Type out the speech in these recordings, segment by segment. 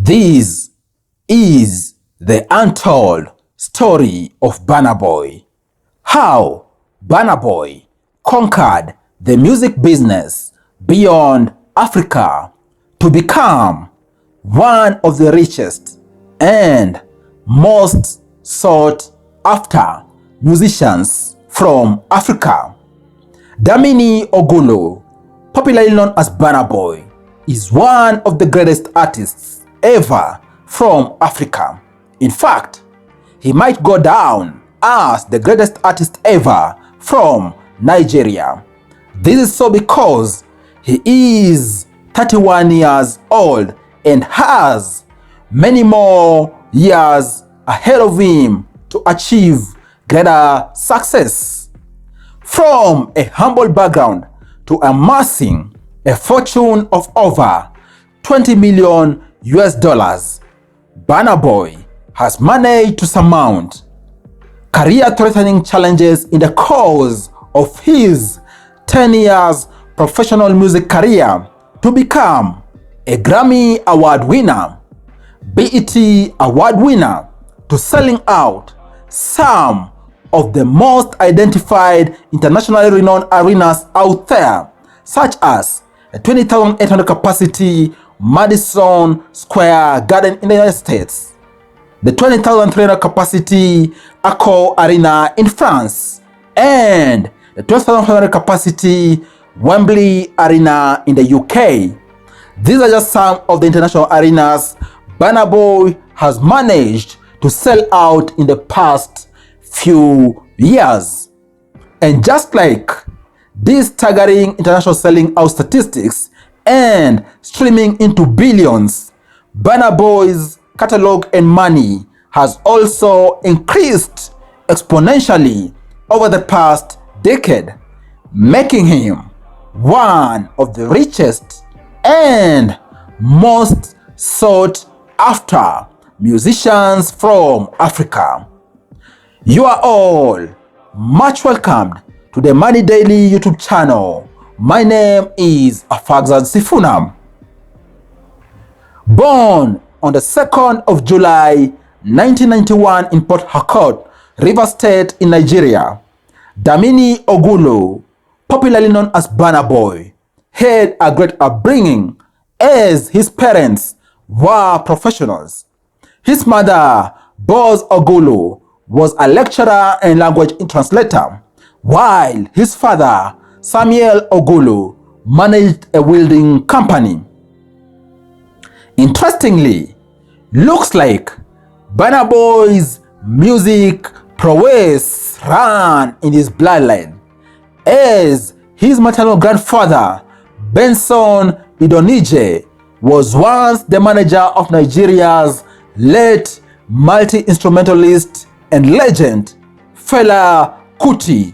This is the untold story of Burna Boy. How Burna Boy conquered the music business beyond Africa to become one of the richest and most sought after musicians from Africa. DAMINI OGULU, popularly known as Burna Boy, is one of the greatest artists ever from Africa. In fact, he might go down as the greatest artist ever from Nigeria. This is so because he is 31 years old and has many more years ahead of him to achieve greater success. From a humble background to amassing a fortune of over 20 million US dollars, Burna Boy has managed to surmount career-threatening challenges in the course of his 10 years professional music career to become a Grammy Award winner, BET Award winner, to selling out some of the most identified internationally renowned arenas out there, such as a 20,800 capacity Madison Square Garden in the United States, the 20,300 capacity Accor Arena in France, and the 12,500 capacity Wembley Arena in the UK. These are just some of the international arenas Burna Boy has managed to sell out in the past few years. And just like these staggering international selling out statistics and streaming into billions, Burna Boy's catalog and money has also increased exponentially over the past decade, making him one of the richest and most sought after musicians from Africa. You are all much welcomed to the Money Daily YouTube channel. My name is Afagzad Sifunam. Born on the 2nd of July 1991 in Port Harcourt, Rivers State in Nigeria, DAMINI OGULU, popularly known as Burna Boy, had a great upbringing as his parents were professionals. His mother, Boz OGULU, was a lecturer and language translator, while his father, Samuel OGULU, managed a welding company. Interestingly, looks like Burna Boy's music prowess ran in his bloodline, as his maternal grandfather, Benson Idonije, was once the manager of Nigeria's late multi-instrumentalist and legend Fela Kuti,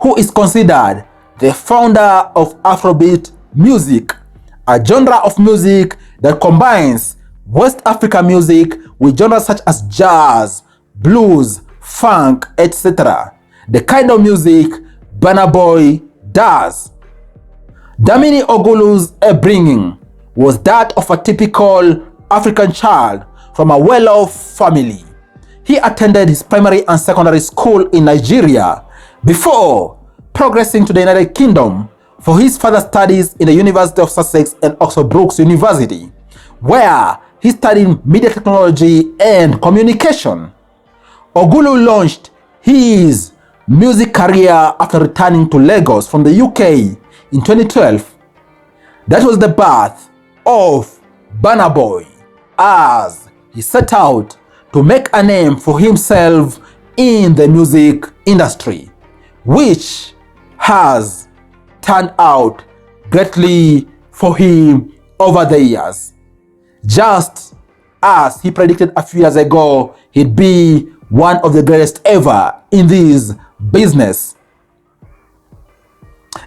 who is considered the founder of AFROBEAT music, a genre of music that combines West African music with genres such as jazz, blues, funk, etc. The kind of music Burna Boy does. DAMINI OGULU's upbringing was that of a typical African child from a well-off family. He attended his primary and secondary school in Nigeria before progressing to the United Kingdom for his further studies in the University of Sussex and Oxford Brookes University, where he studied media technology and communication. OGULU launched his music career after returning to Lagos from the UK in 2012. That was the birth of Burna Boy, as he set out to make a name for himself in the music industry, which has turned out greatly for him over the years. Just as he predicted a few years ago, he'd be one of the greatest ever in this business.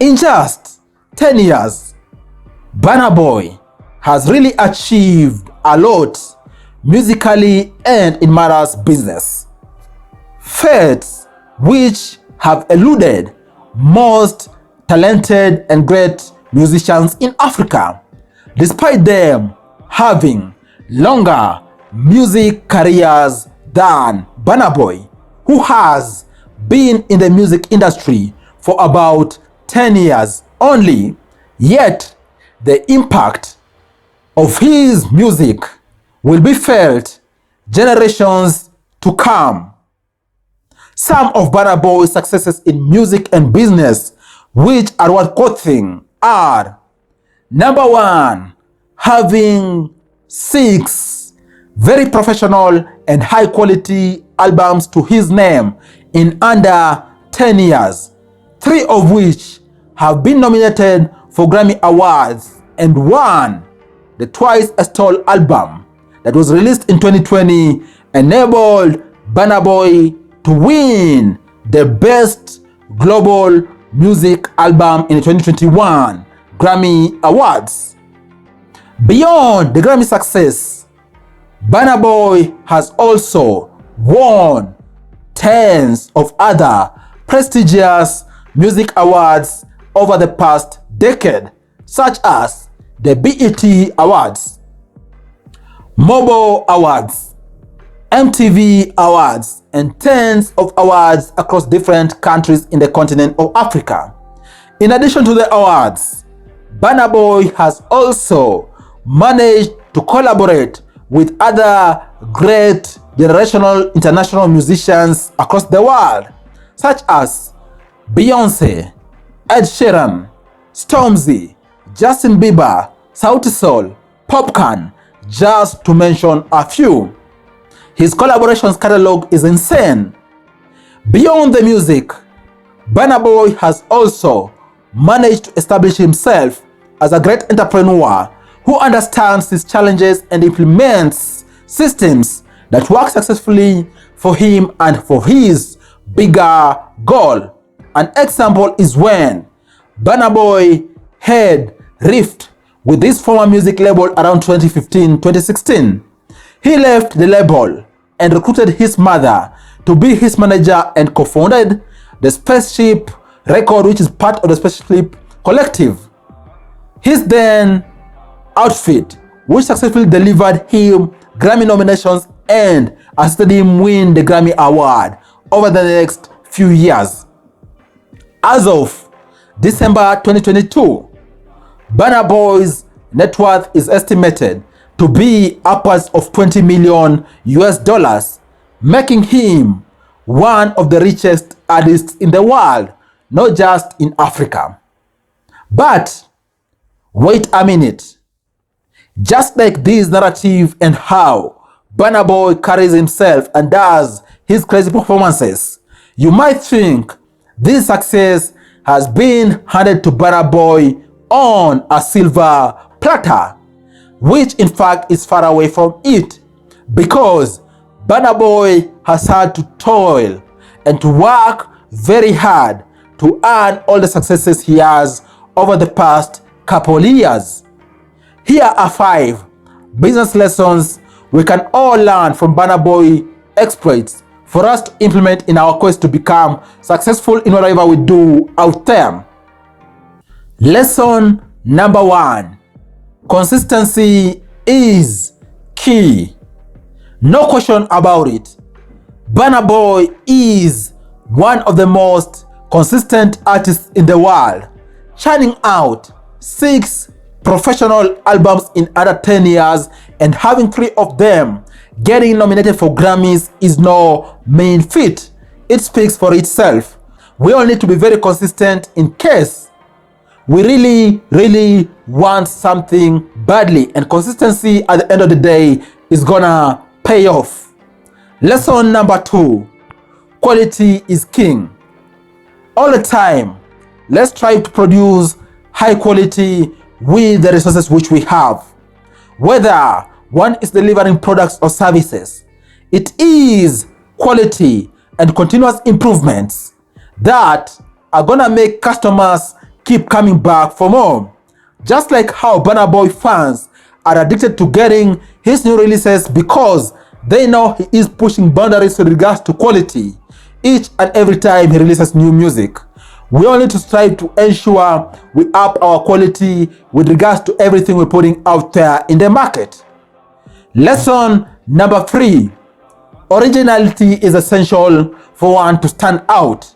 In just 10 years, Burna Boy has really achieved a lot musically and in matters business, feats which have eluded most talented and great musicians in Africa, despite them having longer music careers than Burna Boy, who has been in the music industry for about 10 years only, yet the impact of his music will be felt generations to come. Some of Burna Boy's successes in music and business, which are worth quoting, are: number one, having 6 very professional and high quality albums to his name in under 10 years, 3 of which have been nominated for Grammy Awards, and 1, the Twice as Tall album that was released in 2020, enabled Burna Boy to win the Best Global Music Album in the 2021 Grammy Awards. Beyond the Grammy success, Burna Boy has also won tens of other prestigious music awards over the past decade, such as the BET Awards, MOBO Awards, MTV Awards, and tens of awards across different countries in the continent of Africa. In addition to the awards, Burna Boy has also managed to collaborate with other great generational international musicians across the world, such as Beyonce, Ed Sheeran, Stormzy, Justin Bieber, Sauti Sol, Popcorn, just to mention a few. His collaborations catalog is insane. Beyond the music, Burna Boy has also managed to establish himself as a great entrepreneur who understands his challenges and implements systems that work successfully for him and for his bigger goal. An example is when Burna Boy had rift with his former music label around 2015-2016. He left the label and recruited his mother to be his manager and co-founded the Spaceship Record, which is part of the Spaceship Collective. His then outfit, which successfully delivered him Grammy nominations and assisted him win the Grammy Award over the next few years. As of December 2022, Burna Boy's net worth is estimated to be upwards of $20 million, making him one of the richest artists in the world, not just in Africa. But wait a minute. Just like this narrative and how Burna Boy carries himself and does his crazy performances, you might think this success has been handed to Burna Boy on a silver platter, which in fact is far away from it, because Burna Boy has had to toil and to work very hard to earn all the successes he has over the past couple years. Here are 5 business lessons we can all learn from Burna Boy exploits for us to implement in our quest to become successful in whatever we do out there. Lesson number 1. Consistency is key. No question about it. Burna Boy is one of the most consistent artists in the world, churning out 6 professional albums in under 10 years, and having 3 of them getting nominated for Grammys is no mean feat. It speaks for itself. We all need to be very consistent in case we really want something badly, and consistency at the end of the day is gonna pay off. Lesson number 2. Quality is king. All the time, let's try to produce high quality with the resources which we have. Whether one is delivering products or services, it is quality and continuous improvements that are gonna make customers keep coming back for more. Just like how Burna Boy fans are addicted to getting his new releases because they know he is pushing boundaries with regards to quality each and every time he releases new music. We all need to strive to ensure we up our quality with regards to everything we're putting out there in the market. Lesson number 3. Originality is essential for one to stand out.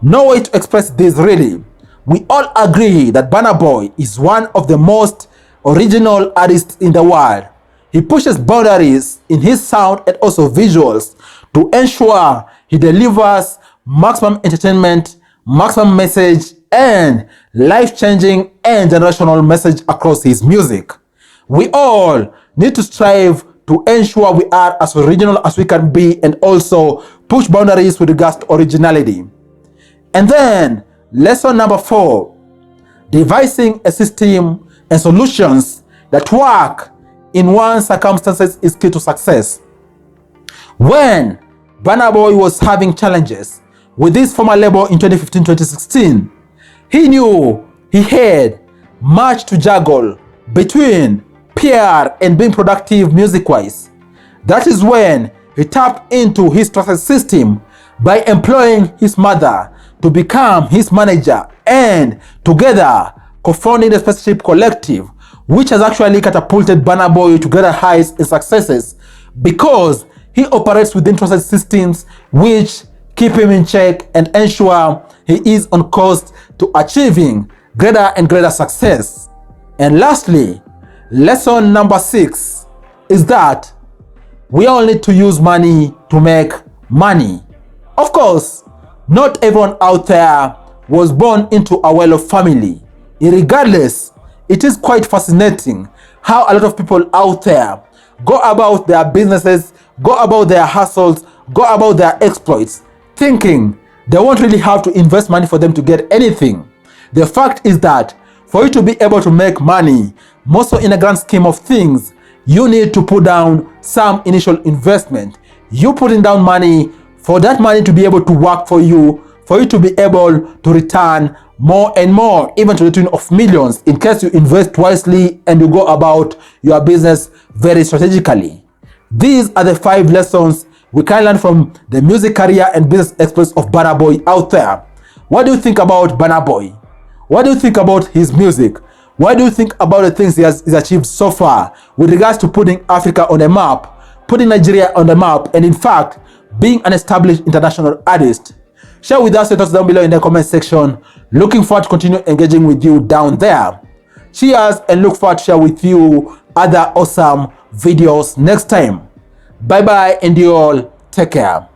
No way to express this really. We all agree that Burna Boy is one of the most original artists in the world. He pushes boundaries in his sound and also visuals to ensure he delivers maximum entertainment, maximum message, and life-changing and generational message across his music. We all need to strive to ensure we are as original as we can be and also push boundaries with regards to originality. And then, lesson number 4, devising a system and solutions that work in one's circumstances is key to success. When Burna Boy was having challenges with his former label in 2015-2016, he knew he had much to juggle between PR and being productive music-wise. That is when he tapped into his trusted system by employing his mother to become his manager and together co-founding the Specialship Collective, which has actually catapulted Burna Boy to greater heights and successes because he operates within trusted systems which keep him in check and ensure he is on course to achieving greater and greater success. And lastly, lesson number 6 is that we all need to use money to make money. Of course, not everyone out there was born into a well-off family. Irregardless, it is quite fascinating how a lot of people out there go about their businesses, go about their hustles, go about their exploits, thinking they won't really have to invest money for them to get anything. The fact is that for you to be able to make money, most in a grand scheme of things, you need to put down some initial investment. You putting down money for that money to be able to work for you to be able to return more and more, even to the tune of millions, in case you invest wisely and you go about your business very strategically. These are the 5 lessons we can learn from the music career and business exploits of Burna Boy out there. What do you think about Burna Boy? What do you think about his music? What do you think about the things he has achieved so far with regards to putting Africa on the map, putting Nigeria on the map, and in fact, being an established international artist? Share with us your thoughts down below in the comment section. Looking forward to continue engaging with you down there. Cheers, and look forward to share with you other awesome videos next time. Bye bye, and you all take care.